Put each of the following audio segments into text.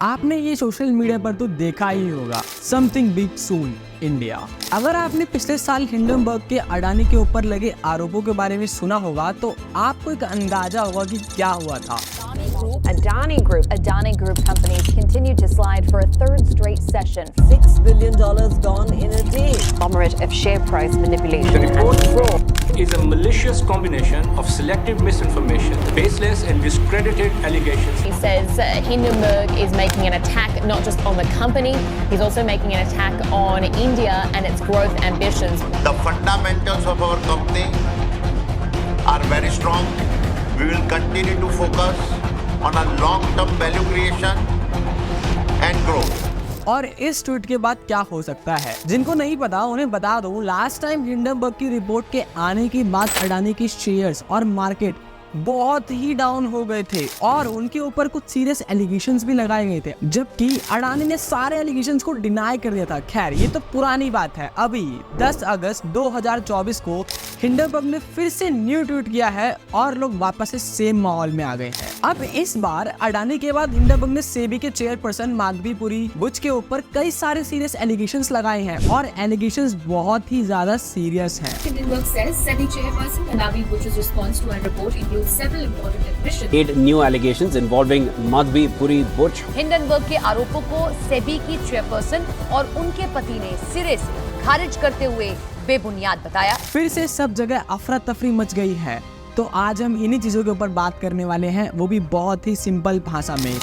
आपने ये social media पर तो देखा ही होगा, समथिंग बिग सून इंडिया। अगर आपने पिछले साल हिंडनबर्ग के अडानी के ऊपर लगे आरोपों के बारे में सुना होगा तो आपको एक अंदाजा होगा कि क्या हुआ था। Adani Group companies continue to slide for a third straight session. $6 billion gone in a day. Conglomerate of share price manipulation The report and fraud. is a malicious combination of selective misinformation, baseless and discredited allegations. He says Hindenburg is making an attack not just on the company, he's also making an attack on India and its growth ambitions. The fundamentals of our company are very strong. We will continue to focus on a long-term value creation and growth. और इस tweet के बाद क्या हो सकता है, जिनको नहीं पता उन्हें बता दूं, लास्ट टाइम हिंडनबर्ग की रिपोर्ट के आने के बाद अडानी की शेयर्स और मार्केट बहुत ही डाउन हो गए थे और उनके ऊपर कुछ सीरियस एलिगेशंस भी लगाए गए थे, जबकि अडानी ने सारे एलिगेशंस को डिनाई कर दिया था। खैर ये तो पुरानी बात है। अभी 10 अगस्त 2024 को हिंडनबर्ग ने फिर से न्यू ट्वीट किया है और लोग वापस से सेम माहौल में आ गए हैं। अब इस बार अडानी के बाद हिंडनबर्ग ने सेबी के चेयरपर्सन माधवी पुरी बुच के ऊपर कई सारे सीरियस एलिगेशंस लगाए हैं और एलिगेशंस बहुत ही ज्यादा सीरियस हैं। Hindenburg says SEBI chairperson Madhavi Buch's response to our report includes several important admissions. 8 new allegations involving Madhavi Puri Buch. Hindenburg के आरोपों को सेबी की चेयरपर्सन और उनके पति ने सिरे से खारिज करते हुए बेबुनियाद बताया। फिर से सब जगह अफरा तफरी मच गई है, तो आज हम इन्हीं चीजों के ऊपर बात करने वाले हैं, वो भी बहुत ही सिंपल भाषा में।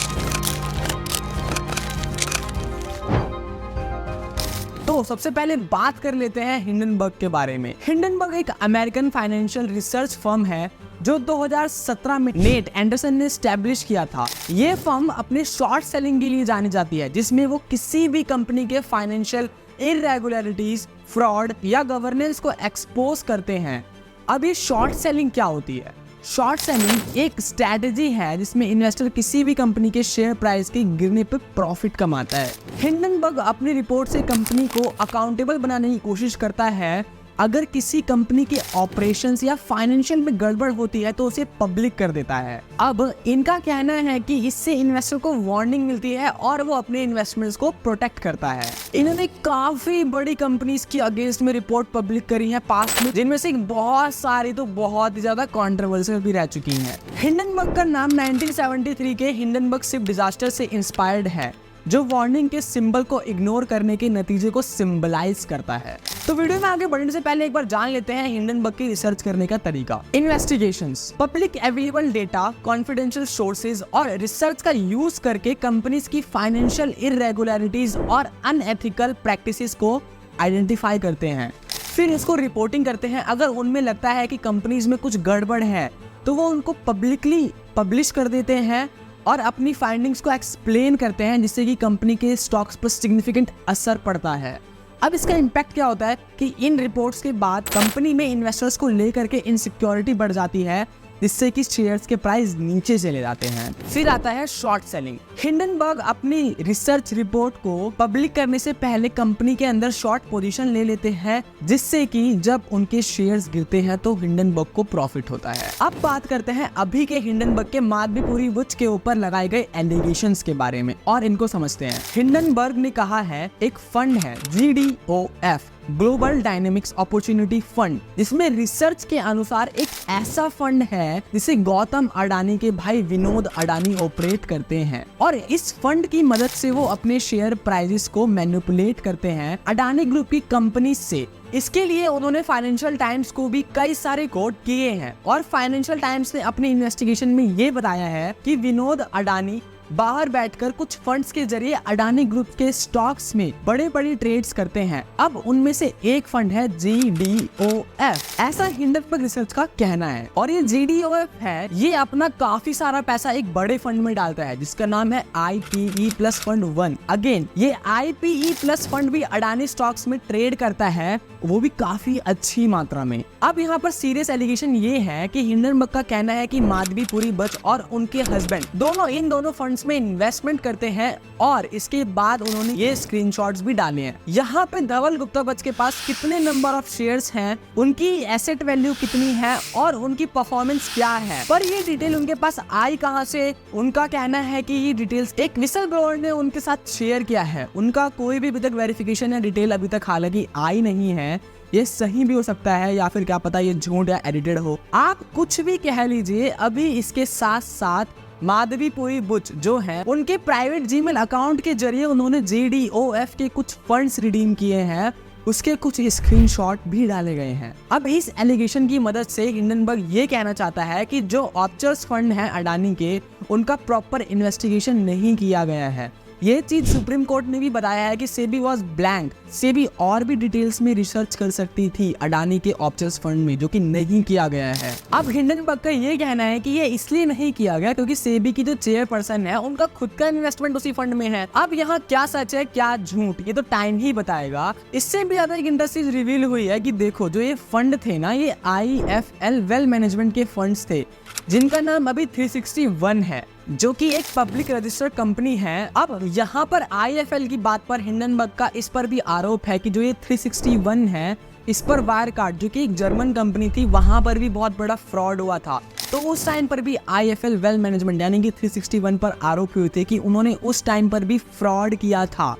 तो सबसे पहले बात कर लेते हैं हिंडनबर्ग के बारे में। हिंडनबर्ग एक अमेरिकन फाइनेंशियल रिसर्च फर्म है जो 2017 में नेट एंडरसन ने स्टैब्लिश किया था। ये फर्म अपने शॉर्ट सेलिंग के लिए जानी जाती है, जिसमें वो किसी भी कंपनी के फाइनेंशियल इरेगुलरिटीज, फ्रॉड या गवर्नेंस को एक्सपोज करते हैं। अब ये शॉर्ट सेलिंग क्या होती है? शॉर्ट सेलिंग एक स्ट्रैटेजी है जिसमें इन्वेस्टर किसी भी कंपनी के शेयर प्राइस के गिरने पर प्रॉफिट कमाता है। हिंडनबर्ग अपनी रिपोर्ट से कंपनी को अकाउंटेबल बनाने की कोशिश करता है। अगर किसी कंपनी के ऑपरेशंस या फाइनेंशियल में गड़बड़ होती है तो उसे पब्लिक कर देता है। अब इनका कहना है कि इससे इन्वेस्टर को वार्निंग मिलती है और वो अपने इन्वेस्टमेंट्स को प्रोटेक्ट करता है। इन्होंने काफी बड़ी कंपनीज की अगेंस्ट में रिपोर्ट पब्लिक करी है पास्ट में, जिनमें से बहुत सारी तो बहुत ही ज्यादा कंट्रोवर्शियल भी रह चुकी हैं। हिंडनबर्ग का नाम 1973 के हिंडनबर्ग शिप डिजास्टर से इंस्पायर्ड है, जो वार्निंग के सिंबल को इग्नोर करने के नतीजे को सिंबलाइज करता है। तो वीडियो में आगे बढ़ने से पहले एक बार जान लेते हैं हिंडनबर्ग की रिसर्च करने का तरीका। Investigations, public available data, confidential sources और रिसर्च का यूज करके कंपनीज की फाइनेंशियल इरेगुलरिटीज और अनएथिकल प्रैक्टिसेस को आइडेंटिफाई करते हैं। फिर इसको रिपोर्टिंग करते हैं। अगर उनमें लगता है कि कंपनीज में कुछ गड़बड़ है तो वो उनको पब्लिकली पब्लिश कर देते हैं और अपनी फाइंडिंग्स को एक्सप्लेन करते हैं, जिससे कि कंपनी के स्टॉक्स पर सिग्निफिकेंट असर पड़ता है। अब इसका इम्पैक्ट क्या होता है कि इन रिपोर्ट्स के बाद कंपनी में इन्वेस्टर्स को लेकर के इनसिक्योरिटी बढ़ जाती है, जिससे कि शेयर्स के प्राइस नीचे चले जाते हैं। फिर आता है शॉर्ट सेलिंग। हिंडनबर्ग अपनी रिसर्च रिपोर्ट को पब्लिक करने से पहले कंपनी के अंदर शॉर्ट पोजीशन ले लेते हैं, जिससे कि जब उनके शेयर्स गिरते हैं तो हिंडनबर्ग को प्रॉफिट होता है। अब बात करते हैं अभी के हिंडनबर्ग के माधवी पुरी बुच के ऊपर लगाए गए एलिगेशंस के बारे में और इनको समझते हैं। हिंडनबर्ग ने कहा है एक फंड है GDOF, global dynamics opportunity fund, जिसमें रिसर्च के अनुसार एक ऐसा फंड है जिसे गौतम अडानी के भाई विनोद अडानी ऑपरेट करते हैं और इस फंड की मदद से वो अपने शेयर प्राइसेस को मैनिपुलेट करते हैं अडानी ग्रुप की कंपनी से। इसके लिए उन्होंने फाइनेंशियल टाइम्स को भी कई सारे कोट किए हैं और फाइनेंशियल टाइम्स ने अपने इन्वेस्टिगेशन में ये बताया है कि विनोद अडानी बाहर बैठकर कुछ फंड्स के जरिए अडानी ग्रुप के स्टॉक्स में बड़े बड़े ट्रेड्स करते हैं। अब उनमें से एक फंड है GDOF, ऐसा हिंडनबर्ग रिसर्च का कहना है। और ये GDOF है, ये अपना काफी सारा पैसा एक बड़े फंड में डालता है जिसका नाम है IPE प्लस फंड 1। अगेन ये IPE प्लस फंड भी अडानी स्टॉक्स में ट्रेड करता है वो भी काफी अच्छी मात्रा में। अब यहाँ पर सीरियस एलिगेशन ये है कि हिंडनबर्ग का कहना है कि माधवी पुरी बच और उनके हस्बैंड दोनों इन दोनों फंड्स में इन्वेस्टमेंट करते हैं और इसके बाद उन्होंने ये स्क्रीनशॉट्स भी डाले हैं। यहाँ पे धवल गुप्ता बच के पास कितने नंबर ऑफ शेयर्स हैं, उनकी एसेट वैल्यू कितनी है और उनकी परफॉर्मेंस क्या है, पर ये डिटेल उनके पास आई कहां से। उनका कहना है कि ये डिटेल्स एक विसल ब्लोअर ने उनके साथ शेयर किया है। उनका कोई भी अभी तक वेरिफिकेशन या डिटेल अभी तक हालांकि आई नहीं है। ये सही भी हो सकता है या फिर क्या पता ये झूठ या एडिटेड हो, आप कुछ भी कह लीजिए। अभी इसके साथ साथ माधवी पुरी बुच जो है उनके प्राइवेट जीमेल अकाउंट के जरिए उन्होंने JDOF के कुछ फंड्स रिडीम किए हैं, उसके कुछ स्क्रीनशॉट भी डाले गए हैं। अब इस एलिगेशन की मदद से हिंडनबर्ग ये कहना चाहता है कि जो ऑप्चर्स फंड हैं अडानी के, उनका प्रॉपर इन्वेस्टिगेशन नहीं किया गया है। ये चीज सुप्रीम कोर्ट ने भी बताया है कि सेबी वाज ब्लैंक। सेबी और भी डिटेल्स में रिसर्च कर सकती थी अडानी के ऑप्चर्स फंड में, जो कि नहीं किया गया है। अब हिंडनबर्ग का ये कहना है कि ये इसलिए नहीं किया गया क्योंकि सेबी की जो चेयरपर्सन है उनका खुद का इन्वेस्टमेंट उसी फंड में है। अब यहाँ क्या सच है क्या झूठ, ये तो टाइम ही बताएगा। इससे भी ज्यादा एक इंडस्ट्रीज रिवील हुई है कि देखो जो ये फंड थे ना, ये IFL वेल्थ मैनेजमेंट के फंड्स थे जिनका नाम अभी 361 है, जो कि एक पब्लिक रजिस्टर्ड कंपनी है। अब यहाँ पर IFL की बात पर हिंडनबर्ग का इस पर भी आरोप है कि जो ये 361 है, इस पर वायरकार्ड जो कि एक जर्मन कंपनी थी, वहां पर भी बहुत बड़ा फ्रॉड हुआ था। तो उस टाइम पर भी IFL वेल्थ मैनेजमेंट यानी कि 361 पर आरोप हुए थे कि उन्होंने उस टाइम पर भी फ्रॉड किया था।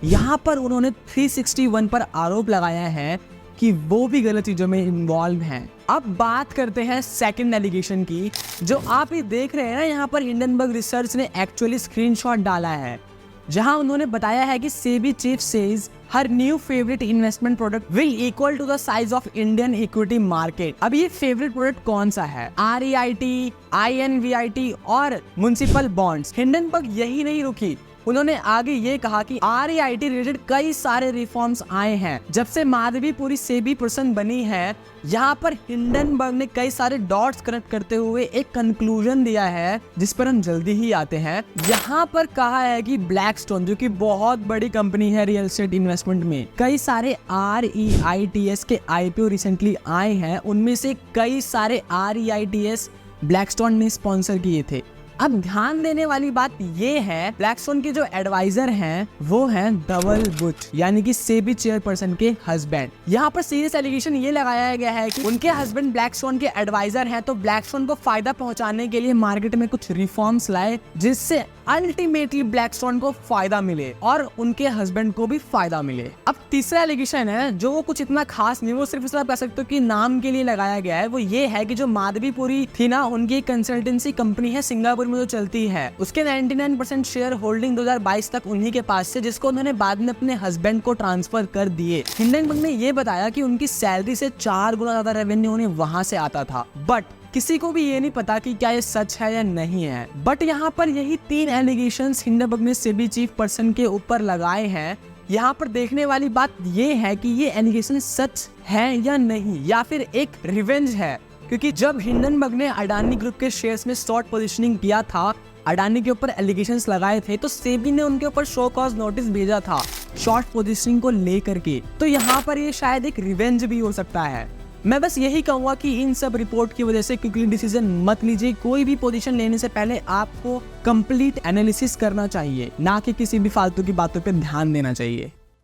यहाँ पर उन्होंने 361 पर आरोप लगाया है कि वो भी गलत चीजों में इन्वॉल्व हैं। अब बात करते हैं सेकंड एलिगेशन की, जो आप ये देख रहे हैं ना, यहाँ पर हिंडनबर्ग रिसर्च ने एक्चुअली स्क्रीनशॉट डाला है, जहां उन्होंने बताया है कि SEBI chief says her new favourite investment product will equal to the size of Indian equity market. अब ये फेवरेट प्रोडक्ट कौन सा है? REIT, INVIT और म्युनिसिपल बॉन्ड्स। हिंडनबर्ग यही नहीं रुकी, उन्होंने आगे ये कहा कि REIT रिलेटेड कई सारे रिफॉर्म्स आए हैं जब से माधवी पुरी सेबी पर्सन बनी है। यहाँ पर हिंडनबर्ग ने कई सारे डॉट्स कनेक्ट करते हुए एक कंक्लूजन दिया है जिस पर हम जल्दी ही आते हैं। यहाँ पर कहा है कि ब्लैकस्टोन जो कि बहुत बड़ी कंपनी है रियल एस्टेट इन्वेस्टमेंट में, कई सारे REITs के IPO रिसेंटली आए हैं, उनमें से कई सारे REITs ब्लैकस्टोन ने स्पॉन्सर किए थे। अब ध्यान देने वाली बात ये है, ब्लैकस्टोन के जो एडवाइजर हैं वो हैं धवल बुच यानी कि सेबी चेयरपर्सन के हस्बैंड। यहाँ पर सीरियस एलिगेशन ये लगाया गया है कि उनके हस्बैंड ब्लैकस्टोन के एडवाइजर हैं, तो ब्लैकस्टोन को फायदा पहुंचाने के लिए मार्केट में कुछ रिफॉर्म्स लाए जिससे अल्टीमेटली ब्लैकस्टोन को फायदा मिले और उनके हस्बैंड को भी फायदा मिले। अब तीसरा एलिगेशन है जो कुछ इतना खास नहीं, वो सिर्फ इस कह सकते हो कि नाम के लिए लगाया गया है। वो ये है कि जो माधवी पुरी थी ना, उनकी कंसल्टेंसी कंपनी है सिंगापुर में जो चलती है, उसके 99% शेयर होल्डिंग 2022 तक उन्हीं के पास थे, जिसको उन्होंने बाद में अपने हस्बैंड को ट्रांसफर कर दिए। हिंडनबर्ग ने ये बताया कि उनकी सैलरी से 4 गुना ज्यादा रेवेन्यू उन्हें वहां से आता था, बट किसी को भी ये नहीं पता कि क्या ये सच है या नहीं है। बट यहाँ पर यही 3 एलिगेशंस हिंडनबर्ग ने सेबी चीफ पर्सन के ऊपर लगाए हैं। यहाँ पर देखने वाली बात ये है कि ये एलिगेशन सच है या नहीं, या फिर एक रिवेंज है, क्योंकि जब हिंडनबर्ग ने अडानी ग्रुप के शेयर्स में शॉर्ट पोजीशनिंग किया था, अडानी के ऊपर एलिगेशंस लगाए थे, तो सेबी ने उनके ऊपर शो कॉज नोटिस भेजा था शॉर्ट पोजीशनिंग को लेकर के। तो यहाँ पर ये शायद एक रिवेंज भी हो सकता है। मैं बस यही कहूँगा कि इन सब रिपोर्ट की वजह से क्विकली डिसीजन मत लीजिए। कोई भी पोजीशन लेने से पहले आपको कंप्लीट एनालिसिस करना चाहिए, ना कि किसी भी फालतू की बातों पे ध्यान देना चाहिए।